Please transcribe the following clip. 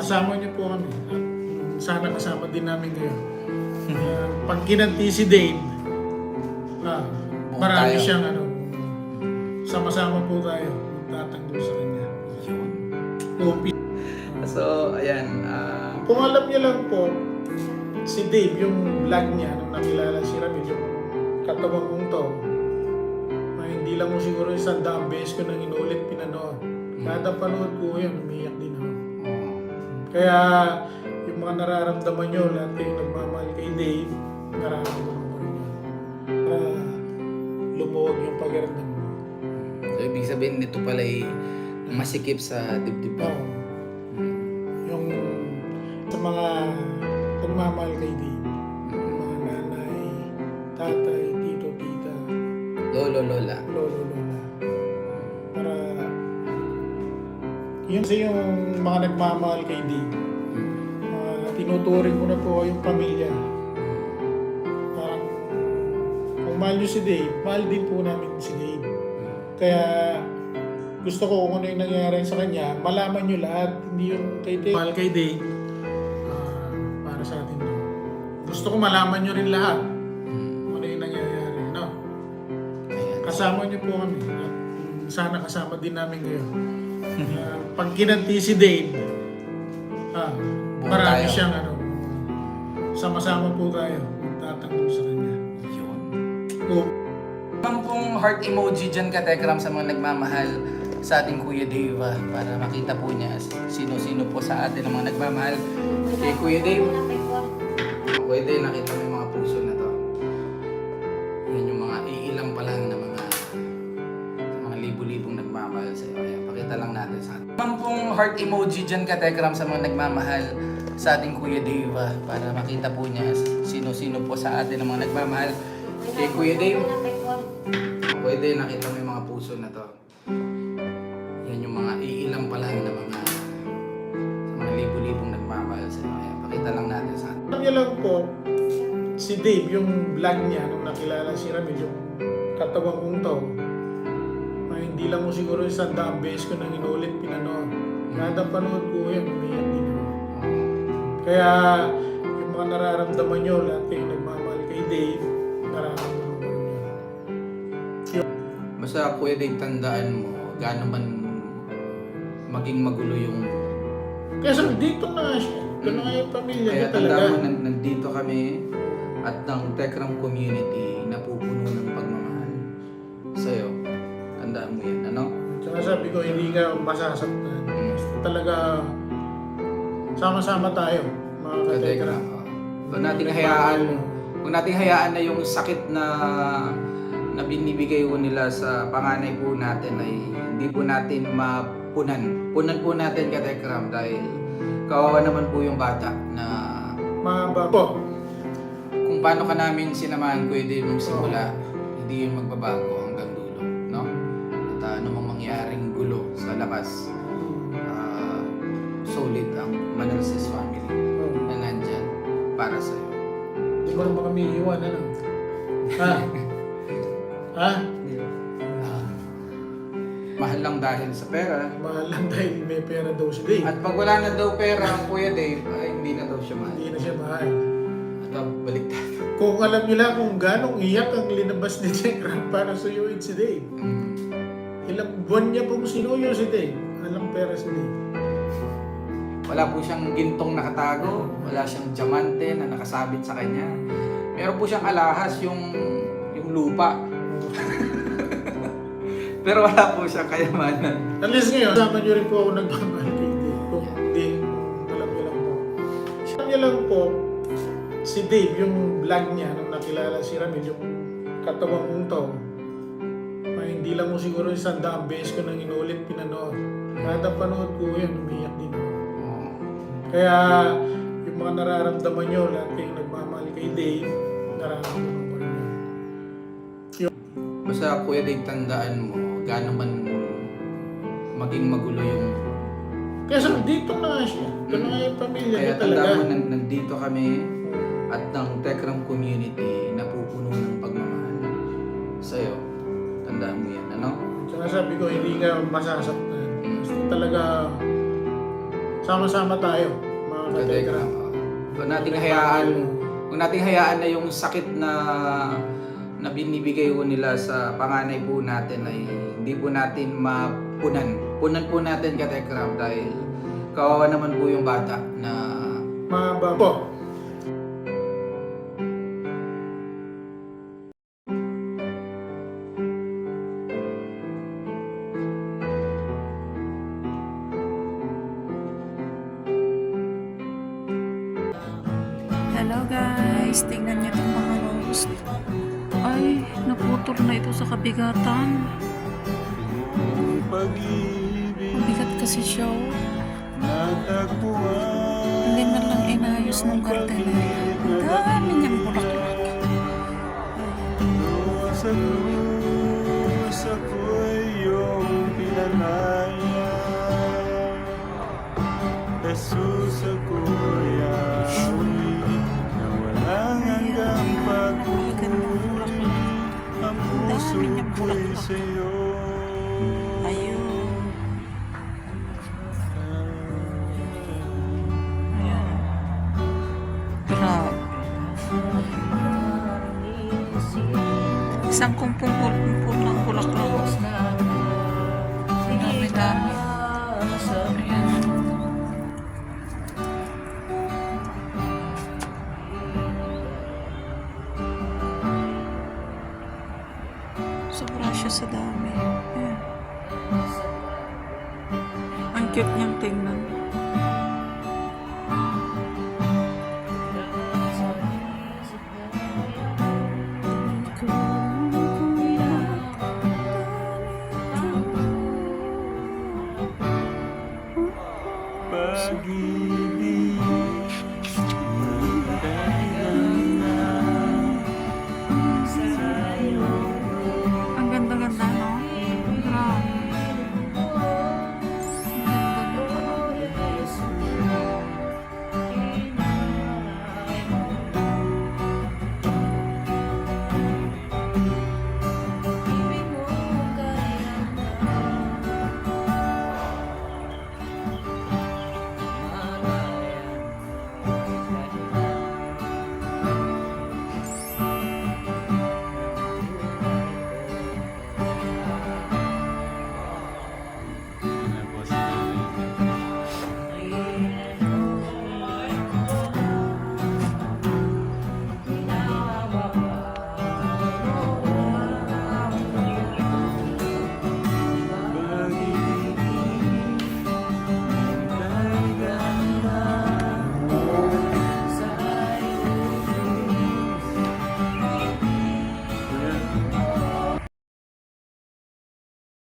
kasama niyo po kami. At sana kasama din namin kayo. Pag kinanti si Dave, marami tayo. siyang sama-sama po tayo. Tatanggol sa kanya. Kopi. So, ayan. Kung alam niyo lang po, si Dave, yung vlog niya, nung nakilala si Ramil, yung katawan kong to, hindi lang mo siguro 100 beses ko nang inulit pinanood. Kada panood ko yun, umiyak din ako. Kaya yung mga nararamdaman nyo, lahat kayong nagmamahal kay Dave, nararamdaman ko rin yun. Para lumuwag yung pakiramdam mo. So, ibig sabihin nito pala ay masikip sa dibdib. Oo. Yung sa mga nagmamahal kay Dave, yung mga nanay, tatay, tito, tita, Lolo, lola. lolo, lola. Para yun sa yung mga nagmamahal kay Dave. Tinuturing ko na po yung pamilya. Parang kung mahal nyo si Dave, mahal din po namin si Dave. Kaya gusto ko kung ano yung nangyayari sa kanya, malaman nyo lahat, hindi yung kay Dave. Mahal kay Dave, para sa atin to. Gusto ko malaman nyo rin lahat kung ano yung nangyayari. No? Kasama nyo po kami. At sana kasama din namin kayo. Pag kinanti si Dave, marami tayo. siyang sama-sama po tayo. Tatanggol sa kanya. Ang pong heart emoji dyan ka, Tekram, sa mga nagmamahal sa ating Kuya Dave, para makita po niya sino-sino po sa atin ang mga nagmamahal kay Kuya Dave. Kuya Dave, nakita mo yung mga puso na to. Yan yung mga iilang pa lang na mga libo-libong nagmamahal sa iyo. Kaya pakita lang natin sa atin. Ang pong heart emoji dyan ka, Tekram, sa mga nagmamahal sa ating Kuya Dave, para makita po niya sino-sino po sa atin ang mga nagmamahal kay Kuya Dave. Kuya Dave, nakita mo yung mga puso na to. Yan yung mga iilang pa lang na mga libo-libong nagmamahal sa iyo. Kaya pakita lang natin sa atin. Alam niyo lang po, si Dave, yung vlog niya, nung nakilala si Ramil, yung katawan kong to, hindi lang mo siguro 100 beses ko nang inulit pinanood. Kada panood ko yun, umiyak din ako. Kaya yung mga nararamdaman nyo, lahat kayong nagmamahal kay Dave, nararamdaman ko rin yun. Basta Kuya Dave, tandaan mo, gaano man maging magulo yung... Kaya dito na nga siya. Ito na nga yung pamilya Kaya niya talaga. tandaan mo, nandito kami at ng Tekram community napupuno ng pagmamahal sa'yo. Tandaan mo yan, ano? Tsaka sabi ko, hindi ka masasaktan. Basta talaga, sama-sama tayo, mga katekra. Huwag nating hayaan na yung sakit na binibigay ko nila sa panganay po natin ay hindi po natin mapunan. Punan po natin, Katekram, dahil kawawa naman po yung bata na Mabago. kung paano ka namin sinamahan ko hindi nung simula, hindi yun magbabago hanggang dulo, no? At anumang mangyaring gulo sa labas, solid ang Manalsis family na nandyan para sa'yo. Hindi mo naman kami iiwan, ano? Ha? Ha? Mahal lang dahil sa pera. Mahal lang dahil may pera daw si Dave. At pag wala na daw pera ang Kuya Dave, ay hindi na daw siya mahal. Hindi na siya mahal. At baliktad. Kung alam niyo lang kung gano'ng iyak ang linabas ni Tekra para suyuin si Dave. Ilang buwan niya pong sinuyo si Dave. Alang pera si Dave. Wala po siyang gintong nakatago, wala siyang diamante na nakasabit sa kanya. Meron po siyang alahas, yung lupa. Pero wala po siyang kayamanan. At least ngayon, kasama niyo rin po ako nagmamahal kay Dave. Kung hindi, alam niyo lang po. Alam niyo lang po, si Dave, yung vlog niya, nung nakilala si Ramil, yung katawan kong to, hindi lang mo siguro 100 beses ko nang inulit pinanood. Kada panood ko yun, umiyak din ako. Kaya yung mga nararamdaman nyo, lahat kayong nagmamahal kay Dave, nararamdaman ko rin yun. Basta Kuya Dave, tandaan mo, gaano man maging magulo yung... Kaya dito na nga siya. Ito na nga yung pamilya Kaya niya talaga. tandaan mo, nandito kami at ng Tekram community napupuno ng pagmamahal sa'yo. Tandaan mo yan, ano? Tsaka sabi ko, hindi ka masasaktan. Basta talaga, sama-sama tayo, mga katekram. Kung nating hayaan na yung sakit na binibigay ko nila sa panganay po natin ay hindi po natin mapunan. Punan po natin katekram dahil kawawa naman po yung bata na Mababo. Hello guys, tingnan niyo itong mga rose. Ay, naputol na ito sa kabigatan. Mabigat kasi siya. Oh. Hindi man lang inayos ng gardenero. Ang dami niyang bulaklak. Sa iyong pinanaya, Jesus ako'y awi na walang hanggang pagpupuri. Ang puso ko'y sa'yo. Ayun. Ayan. Grabe. Isang kumpul-kumpul ng bulaklak. Dami-dami. Ayan. Sobra siya sa dami. Ayan. Ang cute niyang tingnan. Pag-ibig